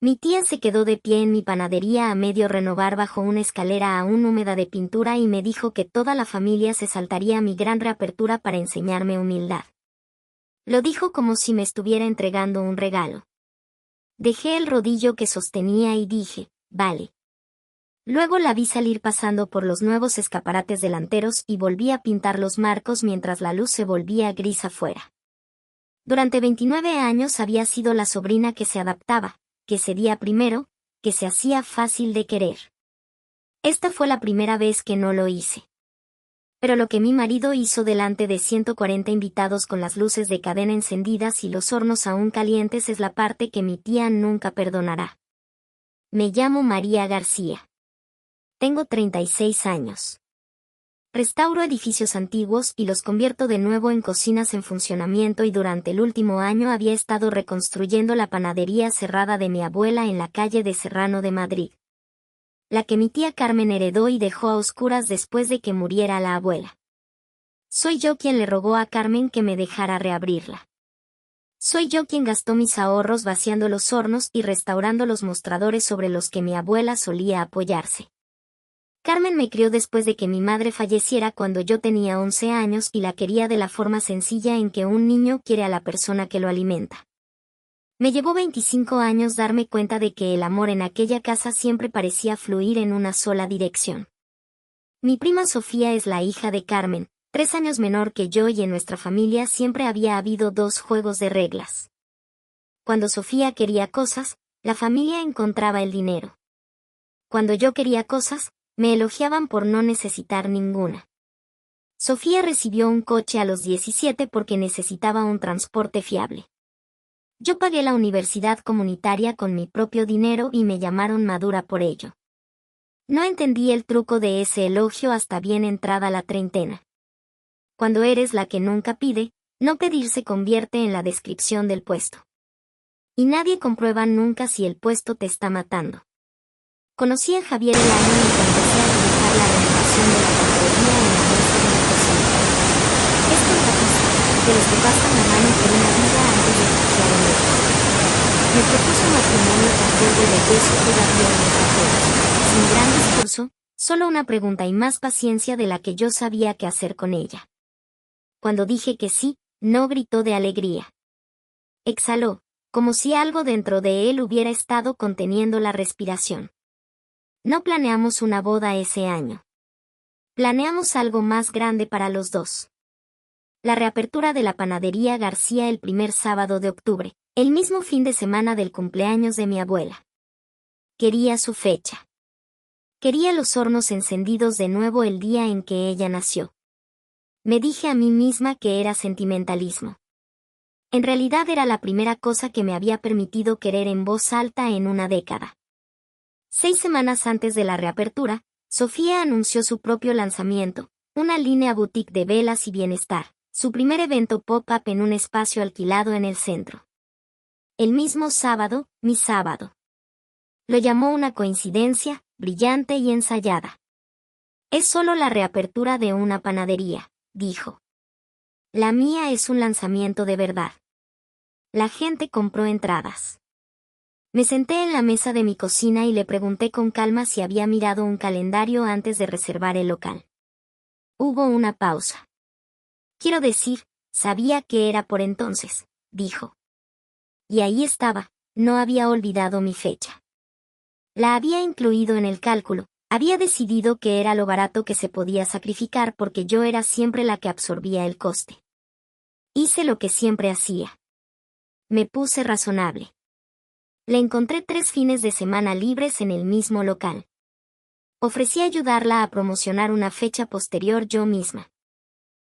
Mi tía se quedó de pie en mi panadería a medio renovar bajo una escalera aún húmeda de pintura y me dijo que toda la familia se saltaría a mi gran reapertura para enseñarme humildad. Lo dijo como si me estuviera entregando un regalo. Dejé el rodillo que sostenía y dije, vale. Luego la vi salir pasando por los nuevos escaparates delanteros y volví a pintar los marcos mientras la luz se volvía gris afuera. Durante 29 años había sido la sobrina que se adaptaba, que cedía primero, que se hacía fácil de querer. Esta fue la primera vez que no lo hice. Pero lo que mi marido hizo delante de 140 invitados con las luces de cadena encendidas y los hornos aún calientes es la parte que mi tía nunca perdonará. Me llamo María García. Tengo 36 años. Restauro edificios antiguos y los convierto de nuevo en cocinas en funcionamiento y durante el último año había estado reconstruyendo la panadería cerrada de mi abuela en la calle de Serrano de Madrid. La que mi tía Carmen heredó y dejó a oscuras después de que muriera la abuela. Soy yo quien le rogó a Carmen que me dejara reabrirla. Soy yo quien gastó mis ahorros vaciando los hornos y restaurando los mostradores sobre los que mi abuela solía apoyarse. Carmen me crió después de que mi madre falleciera cuando yo tenía 11 años y la quería de la forma sencilla en que un niño quiere a la persona que lo alimenta. Me llevó 25 años darme cuenta de que el amor en aquella casa siempre parecía fluir en una sola dirección. Mi prima Sofía es la hija de Carmen, 3 años menor que yo y en nuestra familia siempre había habido 2 juegos de reglas. Cuando Sofía quería cosas, la familia encontraba el dinero. Cuando yo quería cosas, me elogiaban por no necesitar ninguna. Sofía recibió un coche a los 17 porque necesitaba un transporte fiable. Yo pagué la universidad comunitaria con mi propio dinero y me llamaron madura por ello. No entendí el truco de ese elogio hasta bien entrada la treintena. Cuando eres la que nunca pide, no pedir se convierte en la descripción del puesto. Y nadie comprueba nunca si el puesto te está matando. Conocí a Javier el año en que empecé a realizar la renovación de la panadería en la mesa de la cocina. Es contratista, de los que pasan la mano por una vida antes de confiar en ella. Me propuso matrimonio con polvo de yeso todavía en los papeles, sin gran discurso, solo una pregunta y más paciencia de la que yo sabía qué hacer con ella. Cuando dije que sí, no gritó de alegría. Exhaló, como si algo dentro de él hubiera estado conteniendo la respiración. No planeamos una boda ese año. Planeamos algo más grande para los dos. La reapertura de la panadería García el primer sábado de octubre, el mismo fin de semana del cumpleaños de mi abuela. Quería su fecha. Quería los hornos encendidos de nuevo el día en que ella nació. Me dije a mí misma que era sentimentalismo. En realidad era la primera cosa que me había permitido querer en voz alta en una década. 6 semanas antes de la reapertura, Sofía anunció su propio lanzamiento, una línea boutique de velas y bienestar, su primer evento pop-up en un espacio alquilado en el centro. El mismo sábado, mi sábado. Lo llamó una coincidencia, brillante y ensayada. Es solo la reapertura de una panadería, dijo. La mía es un lanzamiento de verdad. La gente compró entradas. Me senté en la mesa de mi cocina y le pregunté con calma si había mirado un calendario antes de reservar el local. Hubo una pausa. Quiero decir, sabía que era por entonces, dijo. Y ahí estaba, no había olvidado mi fecha. La había incluido en el cálculo, había decidido que era lo barato que se podía sacrificar porque yo era siempre la que absorbía el coste. Hice lo que siempre hacía. Me puse razonable. Le encontré 3 fines de semana libres en el mismo local. Ofrecí ayudarla a promocionar una fecha posterior yo misma.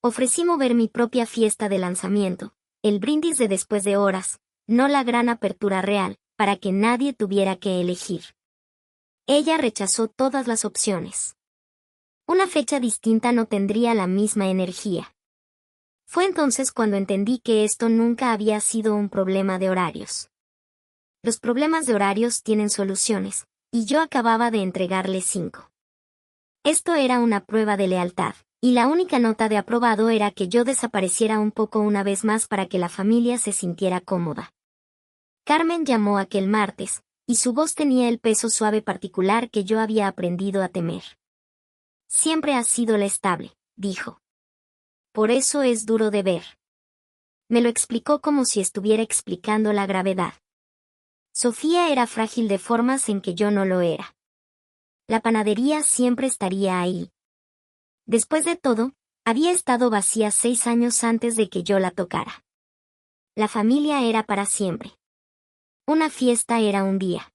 Ofrecí mover mi propia fiesta de lanzamiento, el brindis de después de horas, no la gran apertura real, para que nadie tuviera que elegir. Ella rechazó todas las opciones. Una fecha distinta no tendría la misma energía. Fue entonces cuando entendí que esto nunca había sido un problema de horarios. Los problemas de horarios tienen soluciones, y yo acababa de entregarle 5. Esto era una prueba de lealtad, y la única nota de aprobado era que yo desapareciera un poco una vez más para que la familia se sintiera cómoda. Carmen llamó aquel martes, Y su voz tenía el peso suave particular que yo había aprendido a temer. Siempre has sido la estable, dijo. Por eso es duro de ver. Me lo explicó como si estuviera explicando la gravedad. Sofía era frágil de formas en que yo no lo era. La panadería siempre estaría ahí. Después de todo, había estado vacía 6 años antes de que yo la tocara. La familia era para siempre. Una fiesta era un día.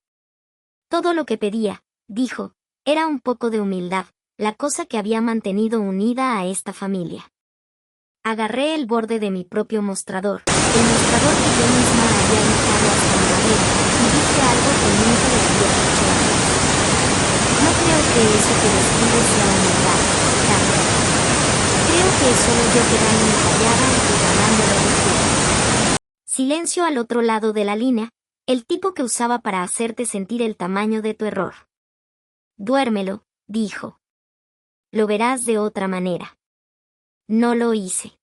Todo lo que pedía, dijo, era un poco de humildad, la cosa que había mantenido unida a esta familia. Agarré el borde de mi propio mostrador, el mostrador que yo misma había dejado hasta mi madera, y dije algo que nunca le había dicho antes. No creo que eso que describes sea humildad, Carmen. Creo que es solo yo quedándome callada y ganándole respeto. Silencio al otro lado de la línea, el tipo que usaba para hacerte sentir el tamaño de tu error. Duérmelo, dijo. Lo verás de otra manera. No lo hice.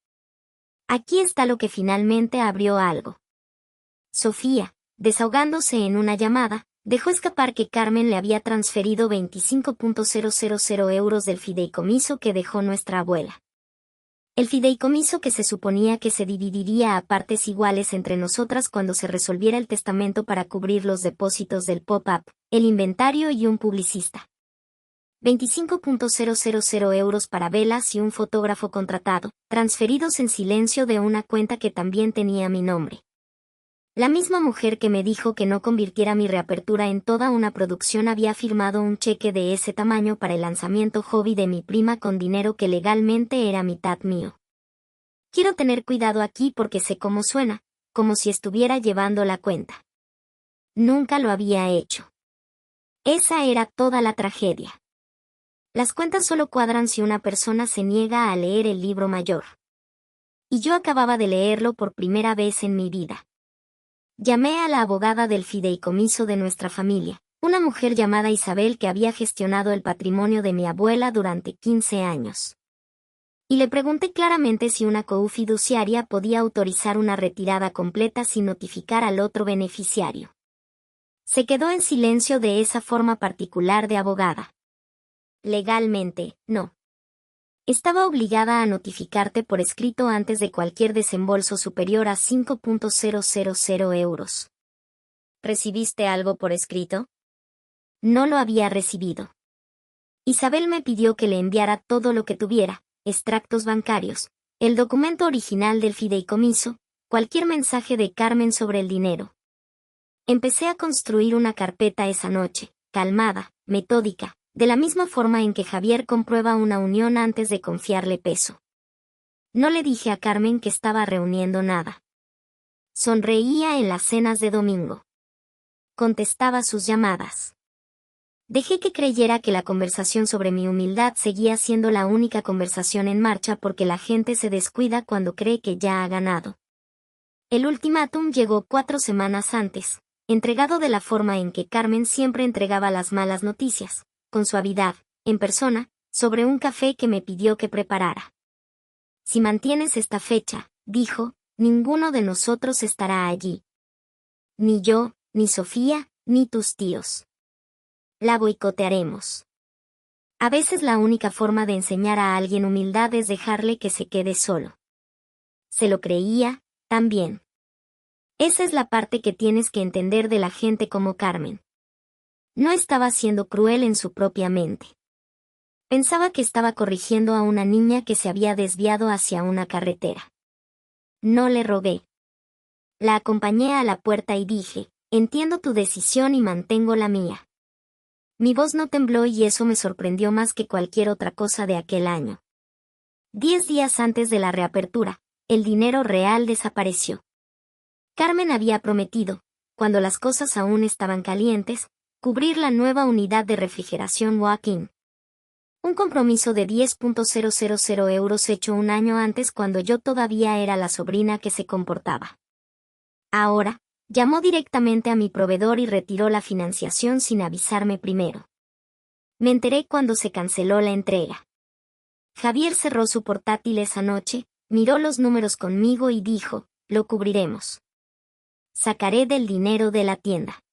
Aquí está lo que finalmente abrió algo. Sofía, desahogándose en una llamada, dejó escapar que Carmen le había transferido 25.000 euros del fideicomiso que dejó nuestra abuela. El fideicomiso que se suponía que se dividiría a partes iguales entre nosotras cuando se resolviera el testamento para cubrir los depósitos del pop-up, el inventario y un publicista. 25.000 euros para velas y un fotógrafo contratado, transferidos en silencio de una cuenta que también tenía mi nombre. La misma mujer que me dijo que no convirtiera mi reapertura en toda una producción había firmado un cheque de ese tamaño para el lanzamiento hobby de mi prima con dinero que legalmente era mitad mío. Quiero tener cuidado aquí porque sé cómo suena, como si estuviera llevando la cuenta. Nunca lo había hecho. Esa era toda la tragedia. Las cuentas solo cuadran si una persona se niega a leer el libro mayor. Y yo acababa de leerlo por primera vez en mi vida. Llamé a la abogada del fideicomiso de nuestra familia, una mujer llamada Isabel que había gestionado el patrimonio de mi abuela durante 15 años. Y le pregunté claramente si una cofiduciaria podía autorizar una retirada completa sin notificar al otro beneficiario. Se quedó en silencio de esa forma particular de abogada. Legalmente, no. Estaba obligada a notificarte por escrito antes de cualquier desembolso superior a 5.000 euros. ¿Recibiste algo por escrito? No lo había recibido. Isabel me pidió que le enviara todo lo que tuviera, extractos bancarios, el documento original del fideicomiso, cualquier mensaje de Carmen sobre el dinero. Empecé a construir una carpeta esa noche, calmada, metódica, de la misma forma en que Javier comprueba una unión antes de confiarle peso. No le dije a Carmen que estaba reuniendo nada. Sonreía en las cenas de domingo. Contestaba sus llamadas. Dejé que creyera que la conversación sobre mi humildad seguía siendo la única conversación en marcha porque la gente se descuida cuando cree que ya ha ganado. El ultimátum llegó 4 semanas antes, entregado de la forma en que Carmen siempre entregaba las malas noticias, con suavidad, en persona, sobre un café que me pidió que preparara. Si mantienes esta fecha, dijo, ninguno de nosotros estará allí. Ni yo, ni Sofía, ni tus tíos. La boicotearemos. A veces la única forma de enseñar a alguien humildad es dejarle que se quede solo. Se lo creía, también. Esa es la parte que tienes que entender de la gente como Carmen. No estaba siendo cruel en su propia mente. Pensaba que estaba corrigiendo a una niña que se había desviado hacia una carretera. No le rogué. La acompañé a la puerta y dije, entiendo tu decisión y mantengo la mía. Mi voz no tembló y eso me sorprendió más que cualquier otra cosa de aquel año. 10 días antes de la reapertura, el dinero real desapareció. Carmen había prometido, cuando las cosas aún estaban calientes, cubrir la nueva unidad de refrigeración walk-in. Un compromiso de 10.000 euros hecho un año antes cuando yo todavía era la sobrina que se comportaba. Ahora, llamó directamente a mi proveedor y retiró la financiación sin avisarme primero. Me enteré cuando se canceló la entrega. Javier cerró su portátil esa noche, miró los números conmigo y dijo, lo cubriremos. Sacaré del dinero de la tienda.